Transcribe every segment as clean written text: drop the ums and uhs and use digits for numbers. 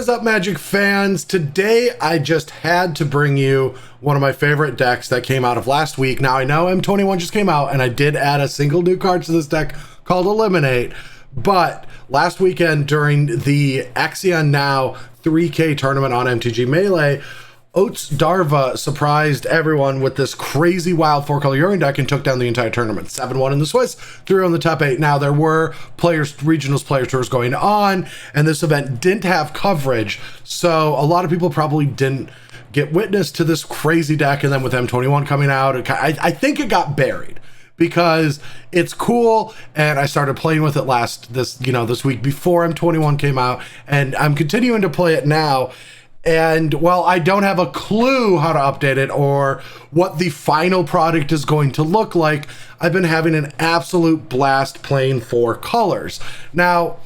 is up, Magic fans? Today I just had to bring you one of my favorite decks that came out of last week. Now I know M21 just came out and I did add a single new card to this deck called Eliminate, but last weekend during the Axion Now 3K tournament on MTG Melee, Otsdarva surprised everyone with this crazy wild 4-color Yorion deck and took down the entire tournament. 7-1 in the Swiss, 3 on the top 8. Now, there were regionals player tours going on, and this event didn't have coverage, so a lot of people probably didn't get witness to this crazy deck, and then with M21 coming out, I think it got buried because it's cool, and I started playing with it this week before M21 came out, and I'm continuing to play it now. And while I don't have a clue how to update it or what the final product is going to look like, I've been having an absolute blast playing 4 colors. Now,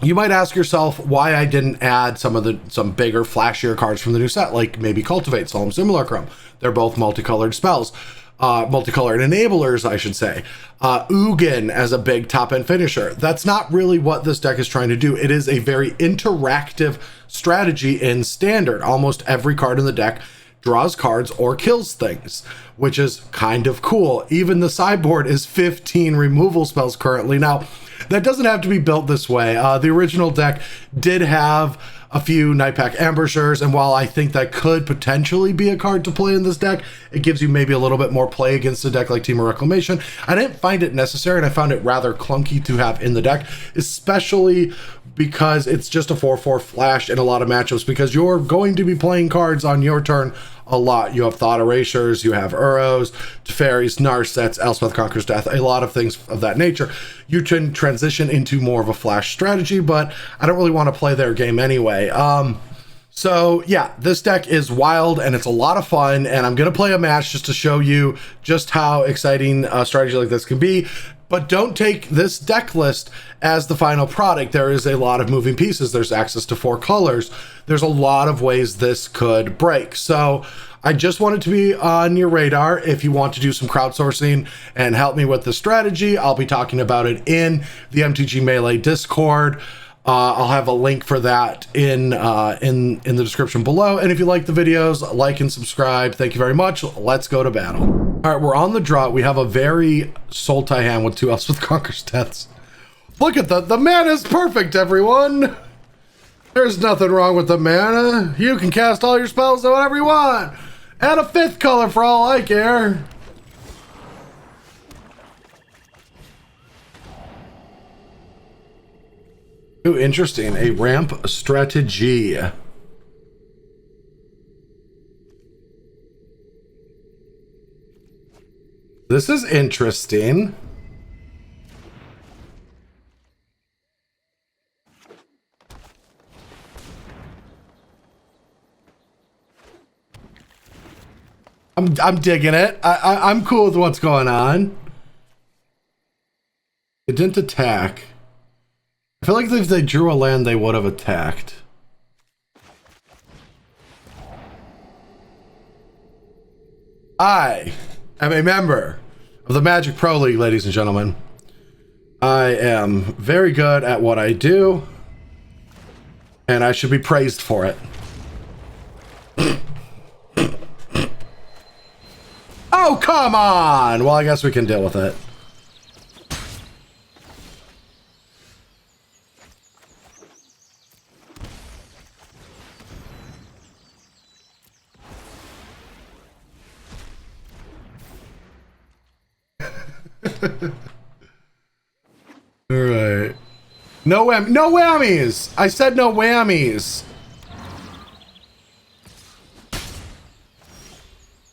you might ask yourself why I didn't add some bigger, flashier cards from the new set, like maybe Cultivate, Solemn Simulacrum. They're both multicolored spells. Multicolored enablers, I should say. Ugin as a big top-end finisher. That's not really what this deck is trying to do. It is a very interactive strategy in Standard. Almost every card in the deck draws cards or kills things, which is kind of cool. Even the sideboard is 15 removal spells currently. Now, that doesn't have to be built this way. The original deck did have a few Nightpack Ambushers, and while I think that could potentially be a card to play in this deck, it gives you maybe a little bit more play against a deck like Team of Reclamation. I didn't find it necessary, and I found it rather clunky to have in the deck, especially because it's just a 4/4 flash in a lot of matchups, because you're going to be playing cards on your turn a lot. You have Thought Erasures, you have Uros, Teferis, Narsets, Elspeth Conquers Death, a lot of things of that nature. You can transition into more of a flash strategy, but I don't really want to play their game anyway. So yeah, this deck is wild and it's a lot of fun, and I'm going to play a match just to show you just how exciting a strategy like this can be. But don't take this deck list as the final product. There is a lot of moving pieces. There's access to 4 colors. There's a lot of ways this could break. So I just wanted to be on your radar. If you want to do some crowdsourcing and help me with the strategy, I'll be talking about it in the MTG Melee Discord. I'll have a link for that in the description below. And if you like the videos, like and subscribe. Thank you very much. Let's go to battle. All right, we're on the draw. We have a very soul tie hand with 2 Elspeth Conquers Deaths. Look at the mana is perfect, everyone. There's nothing wrong with the mana. You can cast all your spells to whatever you want. Add a 5th color for all I care. Ooh, interesting. A ramp strategy. This is interesting. I'm digging it. I'm cool with what's going on. It didn't attack. I feel like if they drew a land, they would have attacked. I am a member of the Magic Pro League, ladies and gentlemen. I am very good at what I do, and I should be praised for it. Oh, come on! Well, I guess we can deal with it. All right. No whammies. I said no whammies.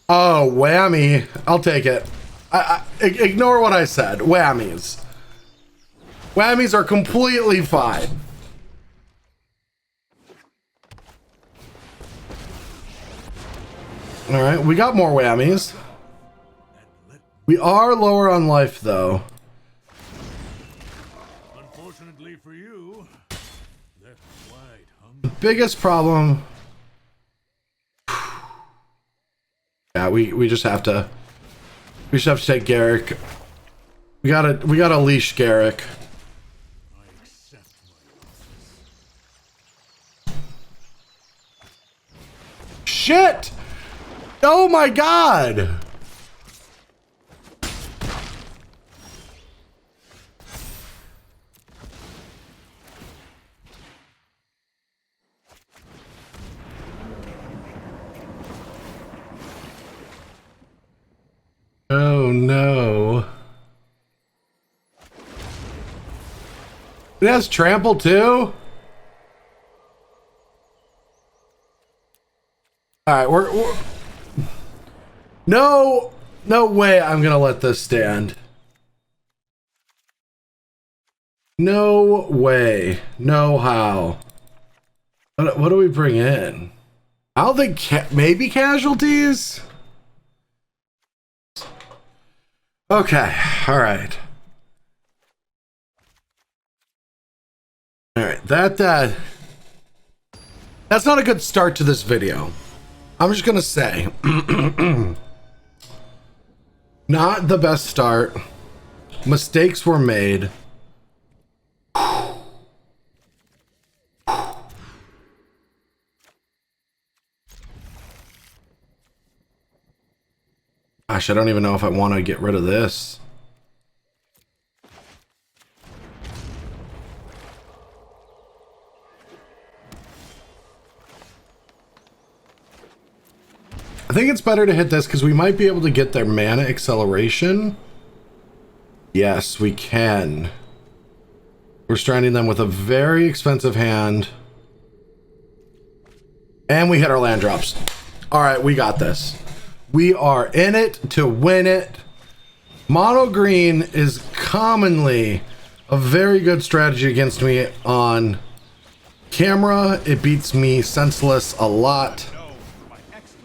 Oh, whammy. I'll take it. Ignore what I said. Whammies. Whammies are completely fine. All right, we got more whammies. We are lower on life, though. Unfortunately for you, that's quite hungry. The biggest problem. Yeah, we just have to. We just have to take Garrick. We gotta leash Garrick. I accept my shit! Oh my god! Oh no. It has trample too? Alright, we're no way I'm gonna let this stand. No way. No how. What do we bring in? I don't think maybe casualties? Okay, alright. Alright, that's not a good start to this video. I'm just gonna say, not the best start. Mistakes were made. Gosh, I don't even know if I want to get rid of this. I think it's better to hit this because we might be able to get their mana acceleration. Yes, we can. We're stranding them with a very expensive hand. And we hit our land drops. All right, we got this. We are in it to win it. Mono green is commonly a very good strategy against me on camera. It beats me senseless a lot.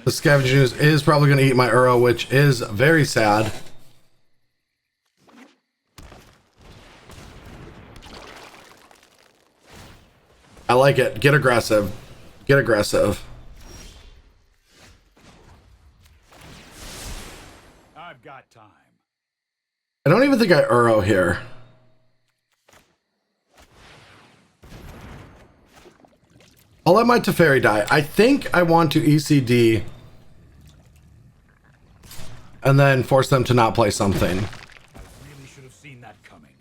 The Scavenging Ooze is probably going to eat my Uro, which is very sad. I like it. Get aggressive. Get aggressive. I've got time. I don't even think I Uro here. I'll let my Teferi die. I think I want to ECD and then force them to not play something. I really should have seen that coming.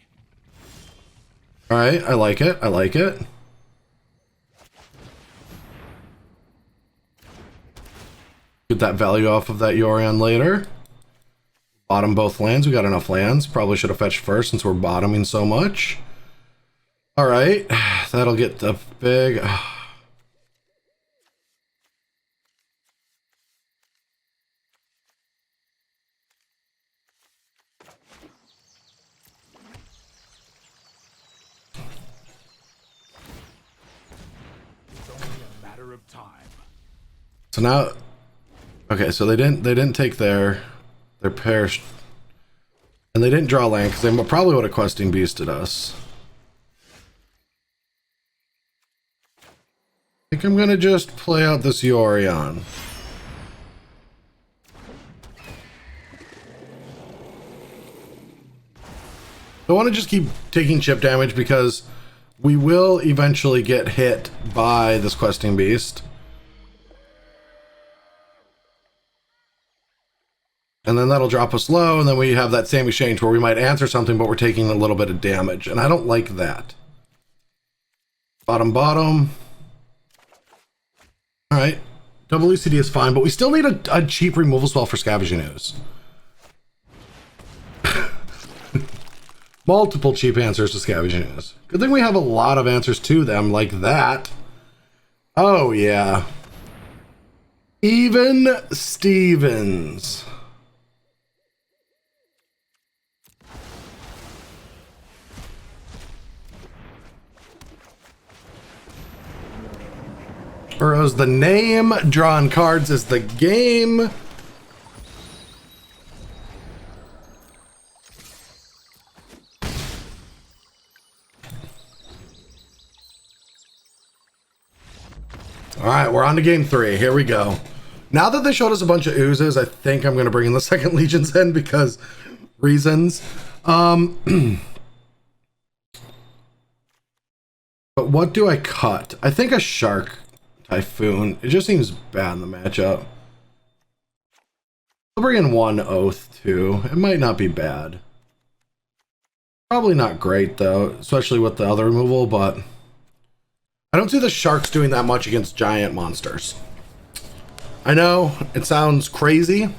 All right, I like it. I like it. Get that value off of that Yorion later. Bottom both lands. We got enough lands. Probably should have fetched first since we're bottoming so much. All right, that'll get the big... So now, okay, so they didn't take their perished, and they didn't draw land because they probably would have questing beasted us. I think I'm gonna just play out this Yorion. I want to just keep taking chip damage because we will eventually get hit by this questing beast. And then that'll drop us low, and then we have that same exchange where we might answer something, but we're taking a little bit of damage, and I don't like that. Bottom. Alright. Double ECD is fine, but we still need a cheap removal spell for Scavenging Ooze. Multiple cheap answers to Scavenging Ooze. Good thing we have a lot of answers to them, like that. Oh, yeah. Even Stevens. Uro's the name, drawing cards is the game. All right, we're on to game 3. Here we go. Now that they showed us a bunch of oozes, I think I'm going to bring in the second Legions in because reasons. But what do I cut? I think a shark Typhoon. It just seems bad in the matchup. I'll bring in one Oath too. It might not be bad. Probably not great though, especially with the other removal, but I don't see the Sharks doing that much against giant monsters. I know it sounds crazy.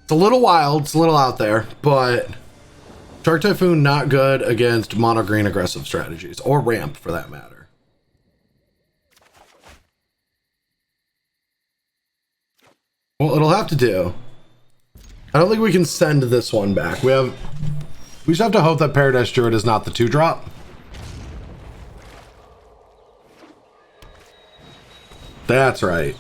It's a little wild, it's a little out there, but Shark Typhoon not good against mono green aggressive strategies, or ramp for that matter. Well, it'll have to do. I don't think we can send this one back. We just have to hope that Paradise Druid is not the 2-drop. That's right.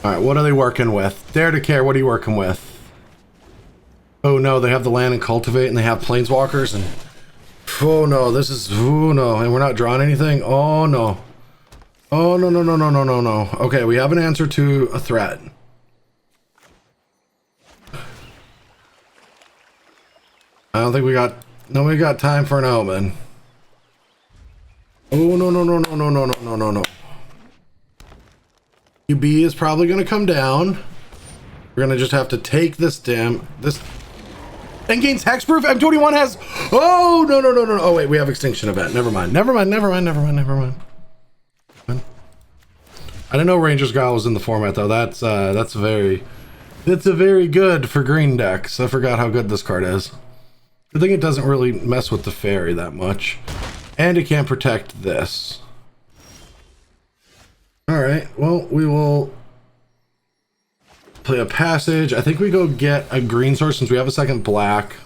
Alright, what are they working with? Dare to Care, what are you working with? Oh no, they have the land and cultivate and they have planeswalkers and oh no, this is, oh no, and we're not drawing anything? Oh no. Oh no, no, no, no, no, no, no. Okay, we have an answer to a threat. I don't think nobody got time for an omen. Oh no, no, no, no, no, no, no, no, no, no. QB is probably gonna come down. We're gonna just have to take this Endgame's hexproof. M21 has. Oh no no no no! Oh wait, we have extinction event. Never mind. Never mind. Never mind. Never mind. Never mind. I didn't know Ranger's Growl was in the format though. That's very good for green decks. I forgot how good this card is. I think it doesn't really mess with the fairy that much, and it can't protect this. All right. Well, we will play a passage. I think we go get a green source since we have a second black.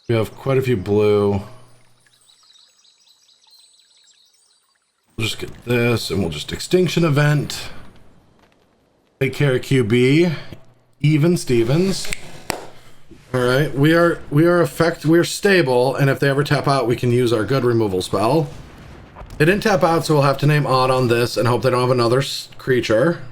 We have quite a few blue. We'll just get this and we'll just extinction event. Take care of QB. Even Stevens. All right, we are stable, and if they ever tap out, we can use our good removal spell. They didn't tap out, so we'll have to name Odd on this and hope they don't have another creature.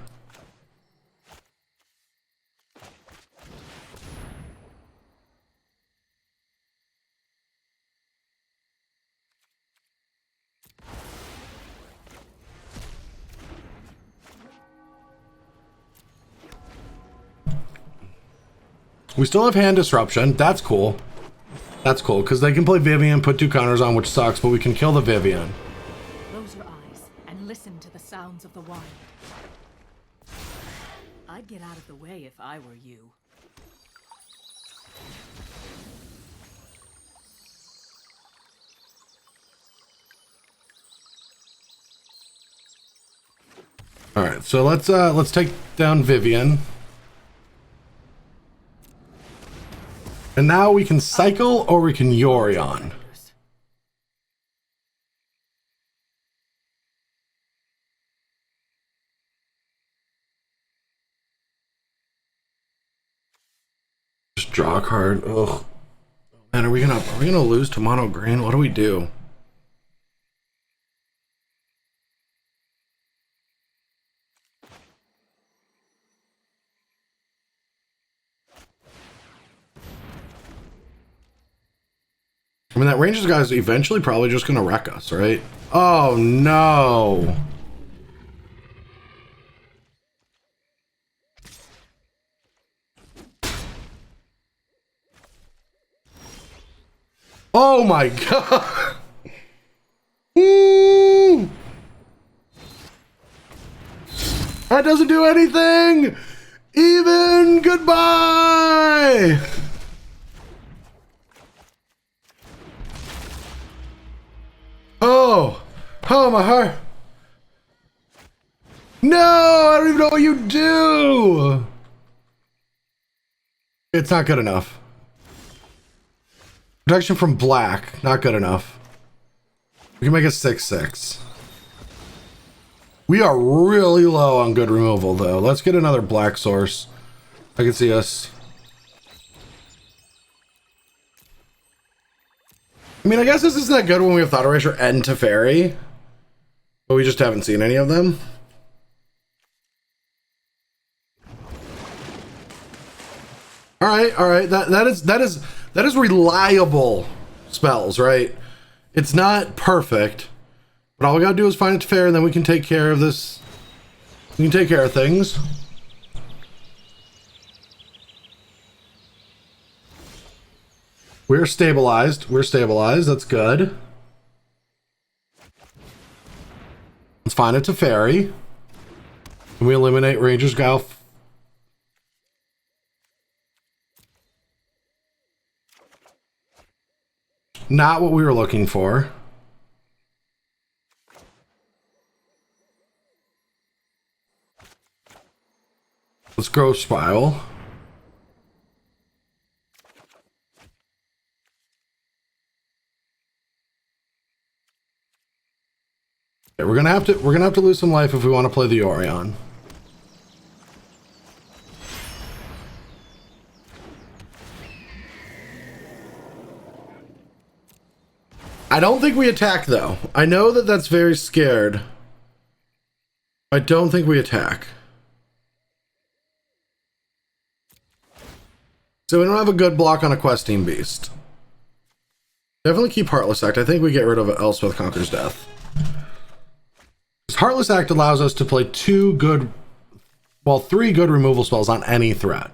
We still have hand disruption. That's cool. That's cool, because they can play Vivian, put 2 counters on, which sucks, but we can kill the Vivian. Close your eyes and listen to the sounds of the wild. I'd get out of the way if I were you. All right, so let's take down Vivian. And now we can cycle or we can Yorion. Just draw a card. Ugh. Man, are we gonna lose to mono green? What do we do? I mean, that Rangers guy is eventually probably just gonna wreck us, right? Oh no. Oh my god. Woo! That doesn't do anything. Even goodbye. Oh, my heart. No, I don't even know what you do. It's not good enough. Protection from black, not good enough. We can make a 6/6. We are really low on good removal, though. Let's get another black source. I can see us. I mean, I guess this isn't that good when we have Thought Erasure and Teferi. But we just haven't seen any of them. All right. That is reliable spells, right? It's not perfect, but all we gotta do is find it fair, and then we can take care of this. We can take care of things. We're stabilized. We're stabilized. That's good. Let's find a Teferi. Can we eliminate Ranger's Guile? Not what we were looking for. Let's grow Spiral. Okay, we're gonna have to lose some life if we want to play the Yorion. I don't think we attack, though. I know that that's very scared. I don't think we attack. So we don't have a good block on a Questing Beast. Definitely keep Heartless Act. I think we get rid of Elspeth Conquers Death. Heartless Act allows us to play three good removal spells on any threat.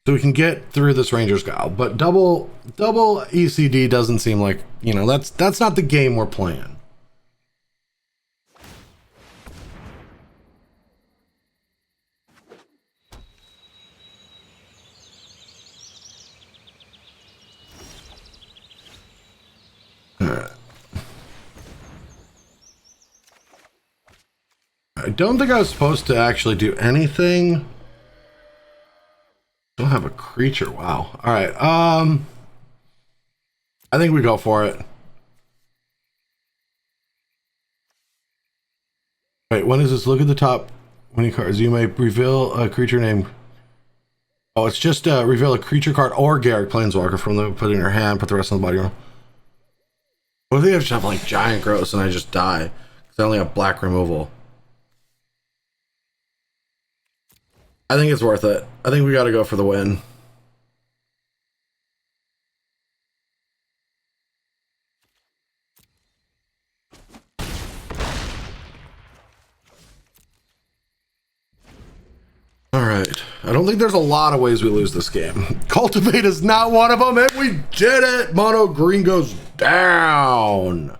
So we can get through this Ranger's Guile, but double ECD doesn't seem like, you know, that's not the game we're playing. All right. I don't think I was supposed to actually do anything. Don't have a creature. Wow. All right. I think we go for it. Wait, when is this? Look at the top winning cards. You may reveal a creature name. Oh, it's just reveal a creature card or Garrick Planeswalker from the put in your hand. Put the rest in the body room. What if I just have like Giant Gross and I just die because I only have black removal? I think it's worth it. I think we got to go for the win. All right. I don't think there's a lot of ways we lose this game. Cultivate is not one of them, and we did it! Mono green goes down.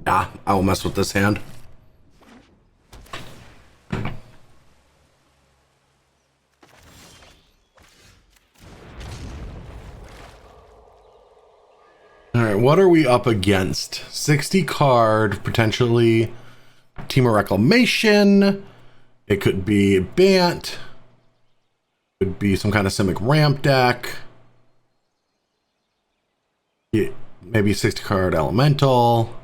Yeah, I will mess with this hand. All right, what are we up against? 60 card, potentially Team of Reclamation. It could be Bant. Could be some kind of Simic Ramp deck. Yeah, maybe 60 card Elemental.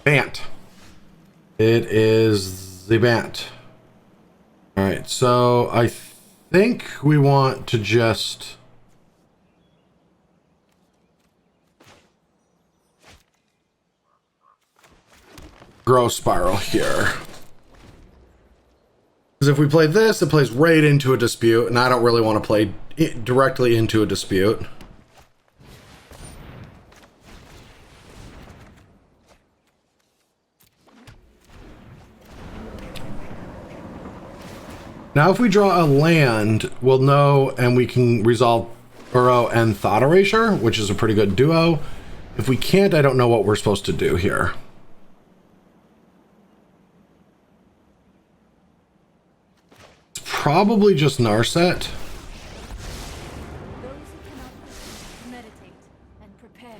Bant. It is the Bant. All right, so I think we want to just grow Spiral here. Because if we play this, it plays right into a Dispute, and I don't really want to play directly into a Dispute. Now if we draw a land, we'll know, and we can resolve Burrow and Thought Erasure, which is a pretty good duo. If we can't, I don't know what we're supposed to do here. Probably just Narset. Those who cannot meditate and prepare.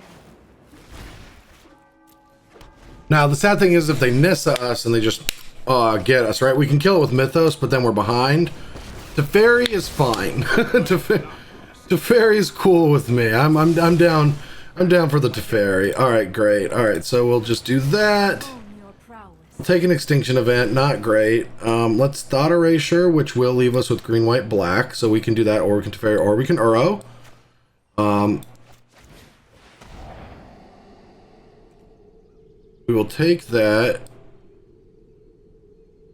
Now the sad thing is if they Nissa us and they just get us, right? We can kill it with Mythos, but then we're behind. Teferi is fine. Teferi is cool with me. I'm down for the Teferi. All right, great. All right, so we'll just do that. We'll take an Extinction Event, not great. Let's Thought Erasure, which will leave us with green, white, black. So we can do that, or we can Teferi, or we can Uro. We will take that.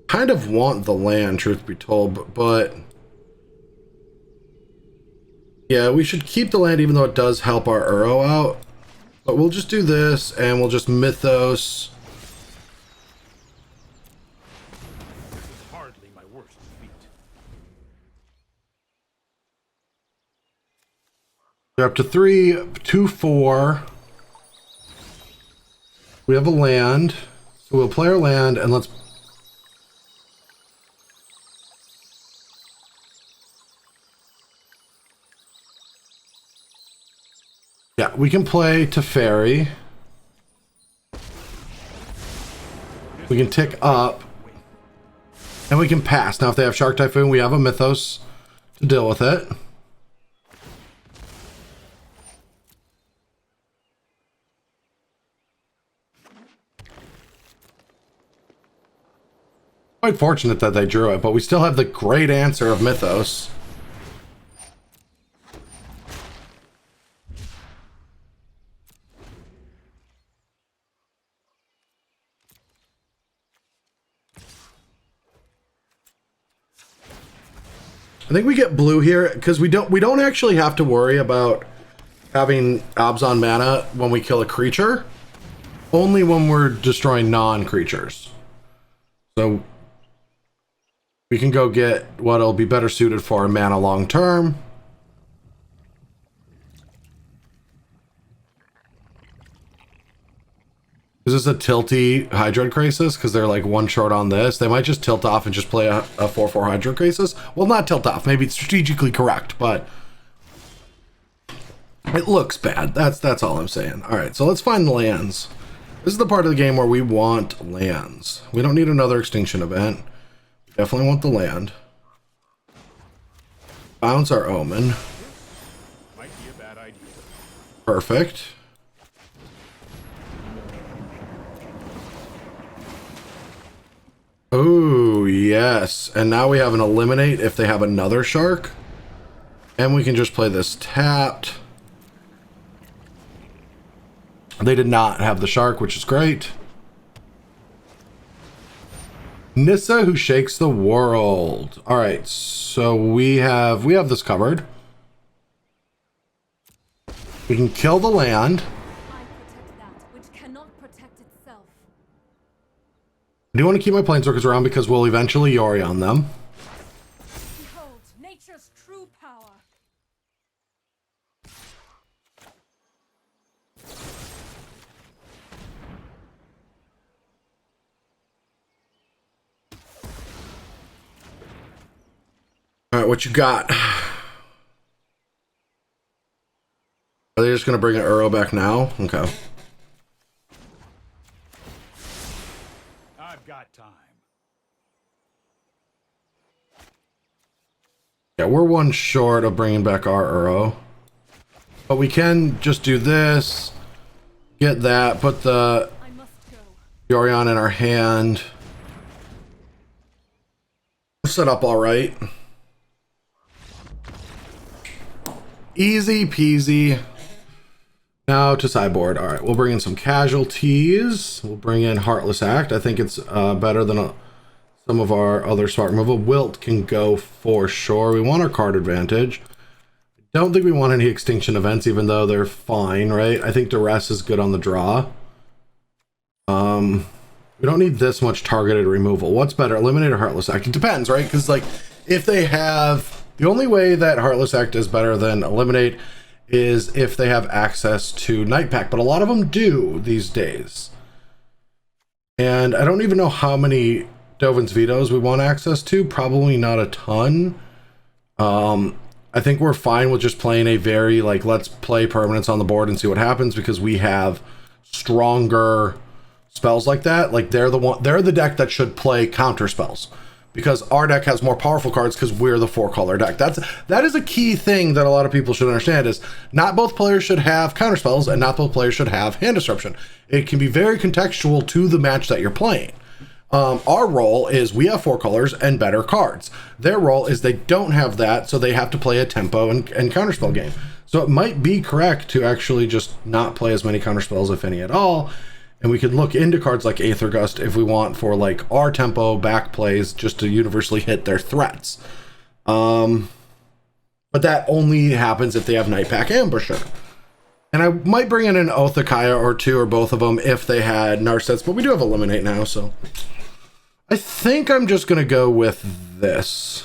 Kind of want the land, truth be told, but Yeah, we should keep the land even though it does help our Uro out. But we'll just do this and we'll just Mythos. This is hardly my worst feat. We're up to 3, 2, 4. We have a land. So we'll play our land and let's... Yeah, we can play Teferi. We can tick up. And we can pass. Now if they have Shark Typhoon, we have a Mythos to deal with it. Quite fortunate that they drew it, but we still have the great answer of Mythos. I think we get blue here because we don't actually have to worry about having Obs on mana when we kill a creature. Only when we're destroying non-creatures. So we can go get what'll be better suited for our mana long term. Is this a tilty Hydroid Crisis? Because they're like one short on this. They might just tilt off and just play a 4/4 Hydroid Crisis. Well, not tilt off. Maybe it's strategically correct, but it looks bad. That's all I'm saying. All right, so let's find lands. This is the part of the game where we want lands. We don't need another extinction event. We definitely want the land. Bounce our Omen. Might be a bad idea. Perfect. Oh, yes. And now we have an eliminate if they have another shark. And we can just play this tapped. They did not have the shark, which is great. Nissa who shakes the world. All right, so we have this covered. We can kill the land. I protect that which cannot protect itself. I do want to keep my planeswalkers around because we'll eventually Yorion them. Behold, nature's true power. All right, what you got? Are they just going to bring an Uro back now? Okay. I've got time. Yeah, we're one short of bringing back our Uro. But we can just do this, get that, put the I must go. Yorion in our hand. We're set up all right. Easy peasy. Now to sideboard. All right, we'll bring in some casualties. We'll bring in Heartless Act. I think it's better than some of our other smart removal. Wilt can go for sure. We want our card advantage. I don't think we want any extinction events, even though they're fine, right? I think Duress is good on the draw. We don't need this much targeted removal. What's better, Eliminate or Heartless Act? It depends, right? Because like if they have... The only way that Heartless Act is better than Eliminate is if they have access to Night Pack, but a lot of them do these days. And I don't even know how many Dovin's Vetoes we want access to. Probably not a ton. I think we're fine with just playing a very, like, let's play permanents on the board and see what happens, because we have stronger spells like that. Like, they're the deck that should play counter spells, because our deck has more powerful cards because we're the 4-color deck. That is a key thing that a lot of people should understand, is not both players should have counter spells and not both players should have hand disruption. It can be very contextual to the match that you're playing. Our role is we have 4 colors and better cards. Their role is they don't have that, so they have to play a tempo and counterspell game. So it might be correct to actually just not play as many counterspells, if any at all. And we can look into cards like Aether Gust if we want for like our tempo back plays, just to universally hit their threats. Let's But that only happens if they have Nightpack Ambusher. And I might bring in an Othakaya or two or both of them if they had Narsets, but we do have Eliminate now, so I think I'm just going to go with this.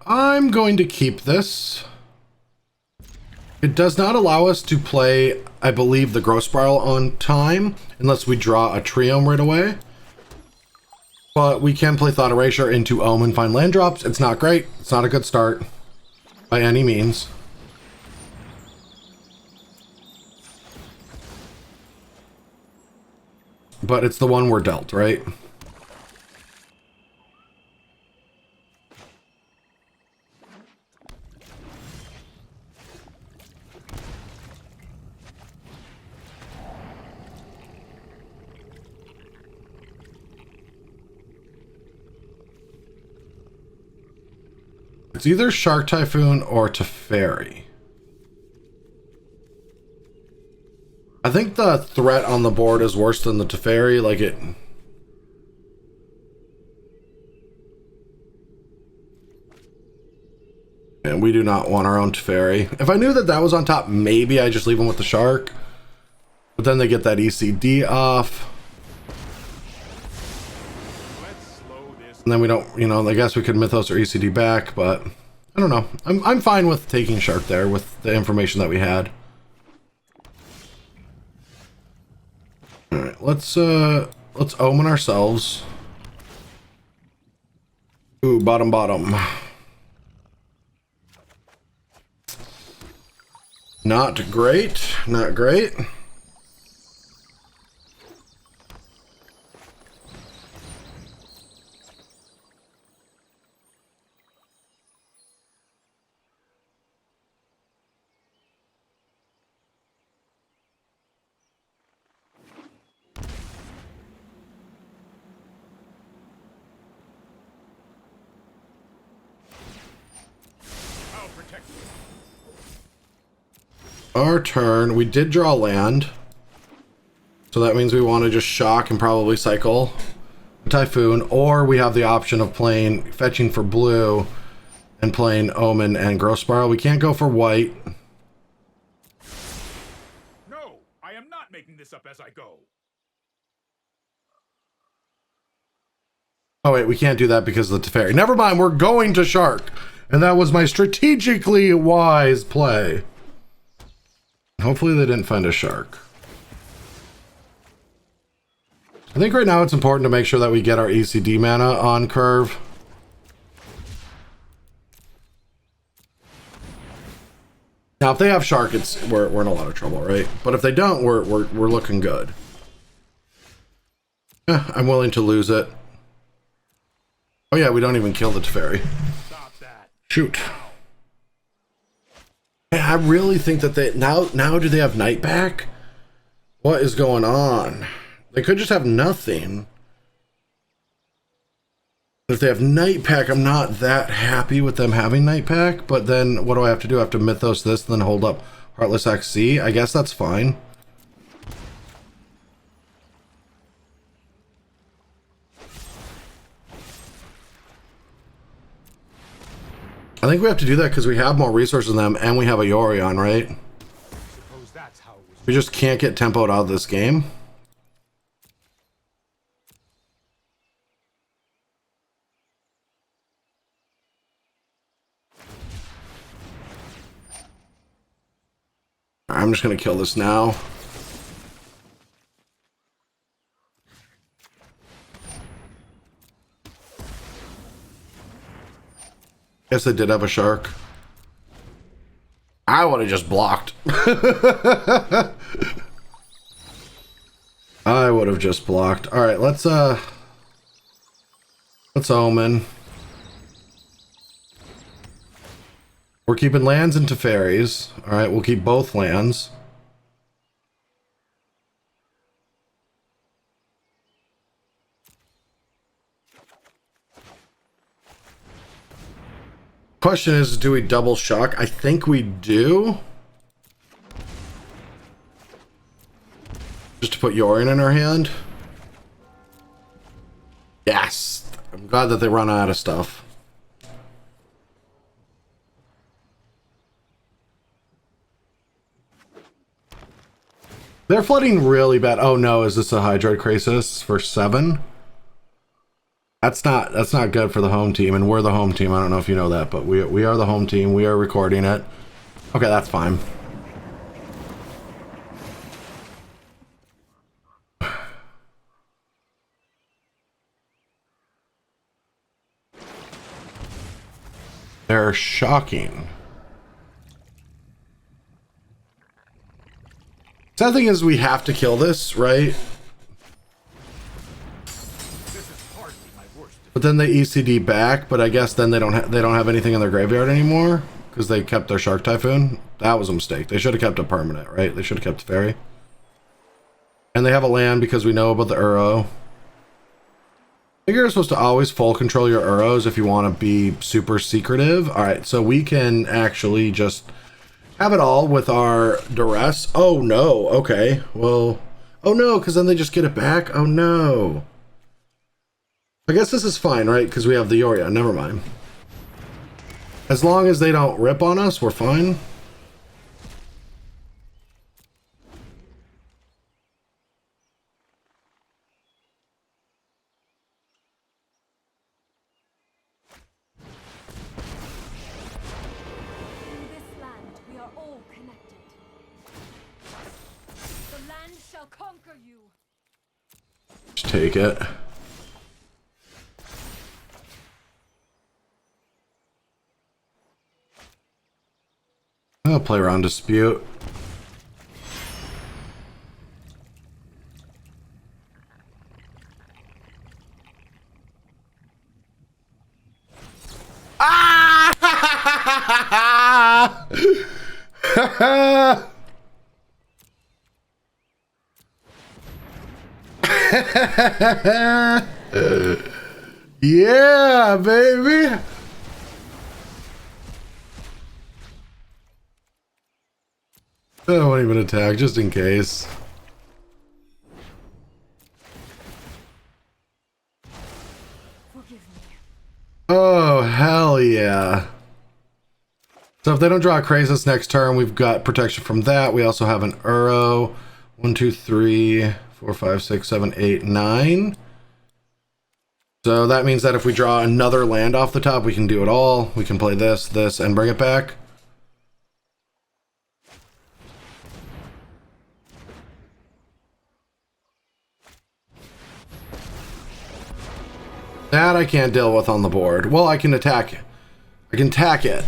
I'm going to keep this. It does not allow us to play, I believe, the Growth Spiral on time, unless we draw a Triome right away. But we can play Thought Erasure into Ohm and find land drops. It's not great. It's not a good start by any means. But it's the one we're dealt, right? It's either Shark Typhoon or Teferi. I think the threat on the board is worse than the Teferi, like it... And we do not want our own Teferi. If I knew that that was on top, maybe I just leave them with the Shark. But then they get that ECD off. And then we don't, you know, I guess we could Mythos or ECD back, but I don't know. I'm fine with taking Shark there with the information that we had. All right, let's omen ourselves. Ooh, bottom. Not great, not great. Our turn, we did draw land. So that means we want to just shock and probably cycle Typhoon, or we have the option of playing fetching for blue and playing Omen and Growth Spiral. We can't go for white. No, I am not making this up as I go. Oh wait, we can't do that because of the Teferi. Never mind, we're going to Shark. And that was my strategically wise play. Hopefully they didn't find a Shark. I think right now it's important to make sure that we get our ECD mana on curve. Now, if they have Shark, we're in a lot of trouble, right? But if they don't, we're looking good. I'm willing to lose it. Oh yeah, we don't even kill the Teferi. Stop that. Shoot. I really think that they now do they have Nightpack? What is going on? They could just have nothing. If they have Nightpack, I'm not that happy with them having Nightpack, but then what do I have to do? I have to Mythos this and then hold up Heartless XC? I guess that's fine. I think we have to do that because we have more resources than them and we have a Yorion, right? Suppose that's how it was. We just can't get tempoed out of this game. I'm just going to kill this now. Guess they did have a Shark. I would have just blocked. I would have just blocked. All right, let's Omen. We're keeping lands into fairies. All right, we'll keep both lands. question is, do we double shock? I think we do. Just to put Yorion in our hand. Yes. I'm glad that they run out of stuff. They're flooding really bad. Oh no, is this a Hydroid Crisis for 7? That's not good for the home team, and we're the home team. I don't know if you know that, but we are the home team. We are recording it. Okay, that's fine. They're shocking. Sad thing is we have to kill this, right? But then they ECD back, but I guess then they don't have anything in their graveyard anymore because they kept their Shark Typhoon. That was a mistake. They should have kept a permanent, right? They should have kept Fairy. And they have a land because we know about the Uro. I think you're supposed to always full control your Uros if you want to be super secretive. All right, so we can actually just have it all with our duress. Oh no, okay. Well, oh no, because then they just get it back. Oh no. I guess this is fine, right? Because we have the Yorion. Never mind. As long as they don't rip on us, we're fine. In this land, we are all connected. The land shall conquer you. Just take it. I'll play around dispute. Ah! Yeah, baby. I won't even attack, just in case. Forgive me. Oh, hell yeah. So if they don't draw a Crisis next turn, we've got protection from that. We also have an Uro. 1, 2, 3, 4, 5, 6, 7, 8, 9. So that means that if we draw another land off the top, we can do it all. We can play this, this, and bring it back. That I can't deal with on the board. Well, I can attack it. I can tack it.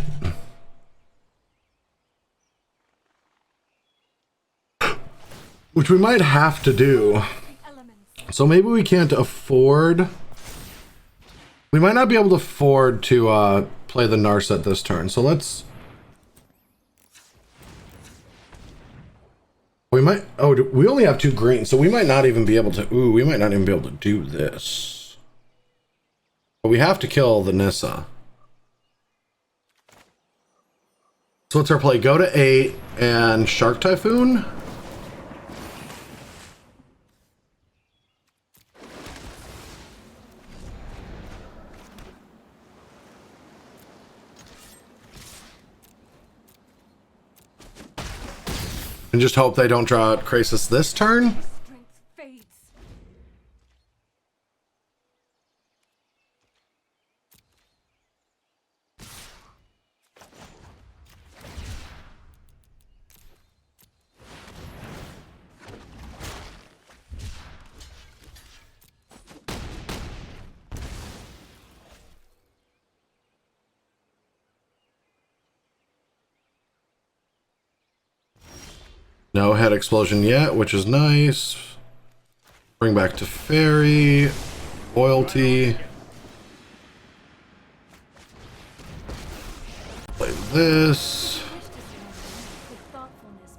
Which we might have to do. So maybe we can't afford... We might not be able to afford to play the Narset this turn. So let's... We might... Oh, we only have 2 green. So we might not even be able to... Ooh, we might not even be able to do this. But we have to kill the Nissa. So what's our play? Go to 8 and Shark Typhoon? And just hope they don't draw Crisis this turn? Strength fades. No head explosion yet, which is nice. Bring back to Fairy. Loyalty. Play this.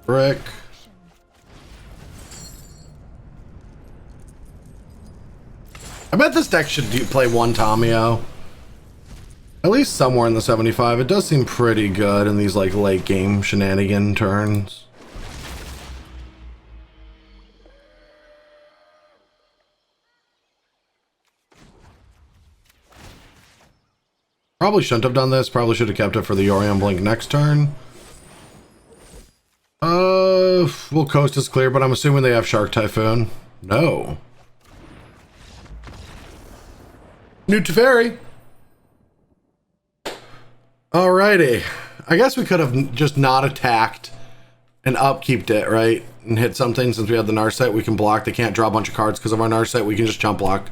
Brick. I bet this deck should play 1 Tamio. At least somewhere in the 75. It does seem pretty good in these like late game shenanigan turns. Probably shouldn't have done this. Probably should have kept it for the Yorion blink next turn. Well, coast is clear, but I'm assuming they have Shark Typhoon. No. New Teferi. Alrighty. I guess we could have just not attacked and upkeeped it, right? And hit something. Since we have the Narset, we can block. They can't draw a bunch of cards because of our Narset. We can just jump block.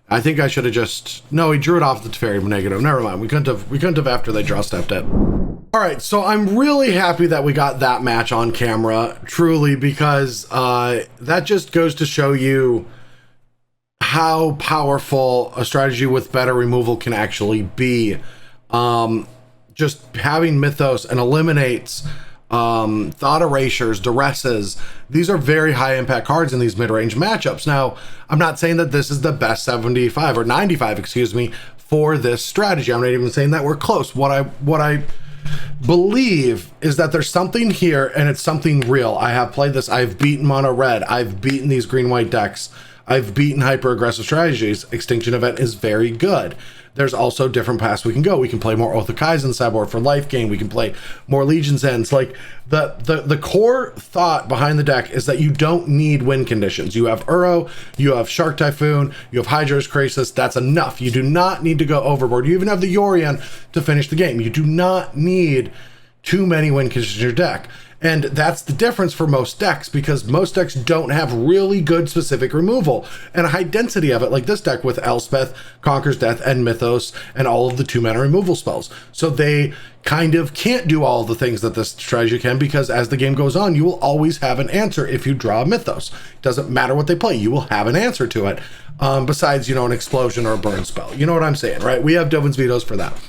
I think I should have just... No, he drew it off the Teferi negative. Never mind. We couldn't have after they draw stepped it. Alright, so I'm really happy that we got that match on camera, truly, because that just goes to show you how powerful a strategy with better removal can actually be. Just having Mythos and eliminates thought erasures, duresses. These are very high impact cards in these mid-range matchups. Now, I'm not saying that this is the best 75 or 95, excuse me, for this strategy. I'm not even saying that we're close. What I believe is that there's something here, and it's something real. I have played this. I've beaten mono red. I've beaten these green-white decks. I've beaten hyper-aggressive strategies. Extinction Event is very good. There's also different paths we can go. We can play more Oath of Kaizen sideboard for life gain. We can play more Legion's Ends. Like the core thought behind the deck is that you don't need win conditions. You have Uro, you have Shark Typhoon, you have Hydra's Crisis. That's enough. You do not need to go overboard. You even have the Yorion to finish the game. You do not need too many win conditions in your deck. And that's the difference for most decks, because most decks don't have really good specific removal and a high density of it, like this deck with Elspeth, Conquers Death, and Mythos, and all of the 2-mana removal spells. So they kind of can't do all the things that this strategy can, because as the game goes on, you will always have an answer if you draw a Mythos. It doesn't matter what they play, you will have an answer to it, besides, you know, an explosion or a burn spell. You know what I'm saying, right? We have Dovin's Vetoes for that.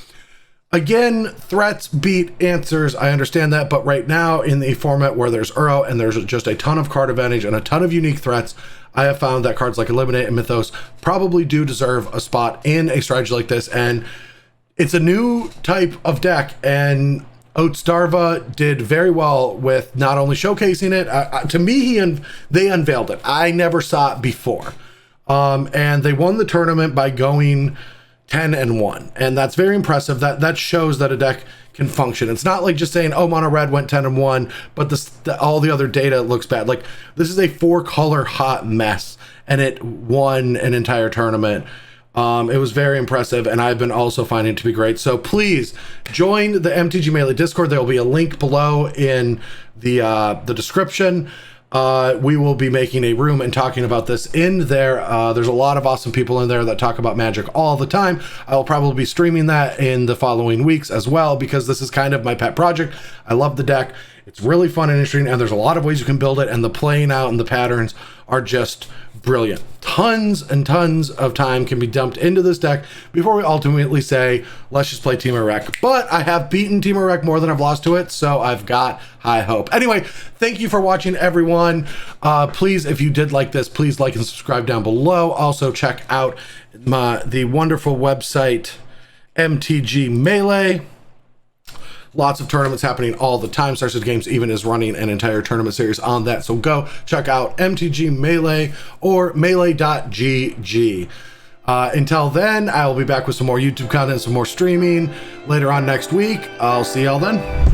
Again, threats beat answers. I understand that, but right now in the format where there's Uro and there's just a ton of card advantage and a ton of unique threats, I have found that cards like Eliminate and Mythos probably do deserve a spot in a strategy like this. And it's a new type of deck, and Otsdarva did very well with not only showcasing it. To me, they unveiled it. I never saw it before, and they won the tournament by going 10-1, and that's very impressive. That shows that a deck can function. It's not like just saying, oh, mono red went 10-1, but all the other data looks bad. Like, this is a 4-color hot mess, and it won an entire tournament. It was very impressive, and I've been also finding it to be great. So please join the MTG Melee Discord. There will be a link below in the description. We will be making a room and talking about this in there. There's a lot of awesome people in there that talk about Magic all the time. I'll probably be streaming that in the following weeks as well, because this is kind of my pet project. I love the deck. It's really fun and interesting, and there's a lot of ways you can build it, and the playing out and the patterns are just brilliant. Tons and tons of time can be dumped into this deck before we ultimately say, let's just play Team Erect. But I have beaten Team Erect more than I've lost to it, so I've got high hope. Anyway, thank you for watching, everyone. Please, if you did like this, please like and subscribe down below. Also, check out the wonderful website, MTG Melee. Lots of tournaments happening all the time. Stars Games even is running an entire tournament series on that. So go check out MTG Melee or melee.gg. Until then, I will be back with some more YouTube content, some more streaming later on next week. I'll see y'all then.